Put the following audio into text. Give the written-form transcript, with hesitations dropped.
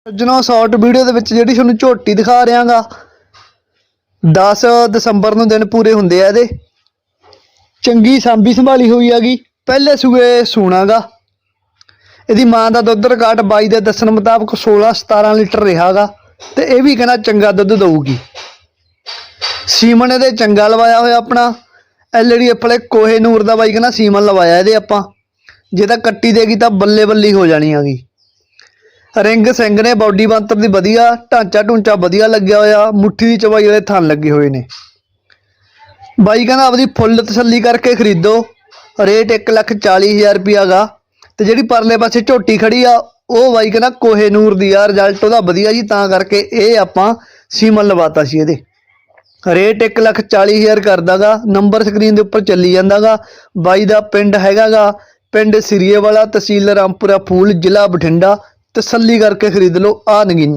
ਸੱਜਣੋ short video ਦੇ ਵਿੱਚ ਜਿਹੜੀ ਤੁਹਾਨੂੰ ਝੋਟੀ ਦਿਖਾ ਰਿਹਾਗਾ 10 ਦਸੰਬਰ ਨੂੰ ਦਿਨ ਪੂਰੇ ਹੁੰਦੇ ਆ ਇਹਦੇ। ਚੰਗੀ ਸਾਂਭੀ ਸੰਭਾਲੀ ਹੋਈ ਹੈਗੀ, ਪਹਿਲੇ ਸੂਏ ਸੂਣਾਗਾ। ਇਹਦੀ ਮਾਂ ਦਾ ਦੁੱਧ ਰਿਕਾਰਡ ਬਾਈ ਦੇ ਦੱਸਣ ਮੁਤਾਬਕ 16-17 ਲੀਟਰ ਰਿਹਾਗਾ ਤੇ ਇਹ ਵੀ ਕਹਿੰਦਾ ਚੰਗਾ ਦੁੱਧ ਦਊਗੀ। ਸੀਮਨ ਇਹਦੇ ਚੰਗਾ ਲਵਾਇਆ ਹੋਇਆ ਆਪਣਾ ਐਲਡੀ ਆਪਣੇ ਕੋਹੇ ਨੂਰ ਦਾ ਬਾਈ ਕਹਿੰਦਾ ਸੀਮਨ ਲਵਾਇਆ ਇਹਦੇ ਆਪਾਂ। ਜੇ ਤਾਂ ਕੱਟੀ ਦੇਗੀ ਤਾਂ ਬੱਲੇ ਬੱਲੀ ਹੋ ਜਾਣੀ ਹੈਗੀ। ਰਿੰਗ ਸਿੰਘ ਨੇ ਬॉडी ਬੰਤਰ ਦੀ ਵਧੀਆ, ਢਾਂਚਾ ਢੂੰਚਾ ਵਧੀਆ ਲੱਗਿਆ ਹੋਇਆ, ਮੁੱਠੀ ਦੀ ਚਵਾਈ ਵਾਲੇ ਥਣ ਲੱਗੇ ਹੋਏ ਨੇ। ਬਾਈ ਕਹਿੰਦਾ ਆਪਦੀ ਫੁੱਲ ਤਸੱਲੀ ਕਰਕੇ ਖਰੀਦੋ। ਰੇਟ 1,40,000 ਰੁਪਇਆ ਗਾ। ਤੇ ਜਿਹੜੀ ਪਰਲੇ ਪਾਸੇ ਝੋਟੀ ਖੜੀ ਆ ਉਹ ਬਾਈ ਕਹਿੰਦਾ ਕੋਹੇ ਨੂਰ ਦੀ ਆ, ਰਿਜ਼ਲਟ ਉਹਦਾ ਵਧੀਆ ਜੀ, ਤਾਂ ਕਰਕੇ ਇਹ ਆਪਾਂ ਸੀਮਨ ਲਵਾਤਾ ਸੀ ਇਹਦੇ। ਰੇਟ 1,40,000 ਕਰਦਾ ਗਾ। ਨੰਬਰ ਸਕਰੀਨ ਦੇ ਉੱਪਰ ਚੱਲੀ ਜਾਂਦਾ ਗਾ। ਬਾਈ ਦਾ ਪਿੰਡ ਹੈਗਾ ਗਾ ਪਿੰਡ ਸਿਰੀਏ ਵਾਲਾ, ਤਹਿਸੀਲ ਰਾਮਪੁਰਾ ਫੂਲ, ਜ਼ਿਲ੍ਹਾ ਬਠਿੰਡਾ। ਤਸੱਲੀ ਕਰਕੇ ਖਰੀਦ ਲਓ। ਆ ਨਗੀਨਾ।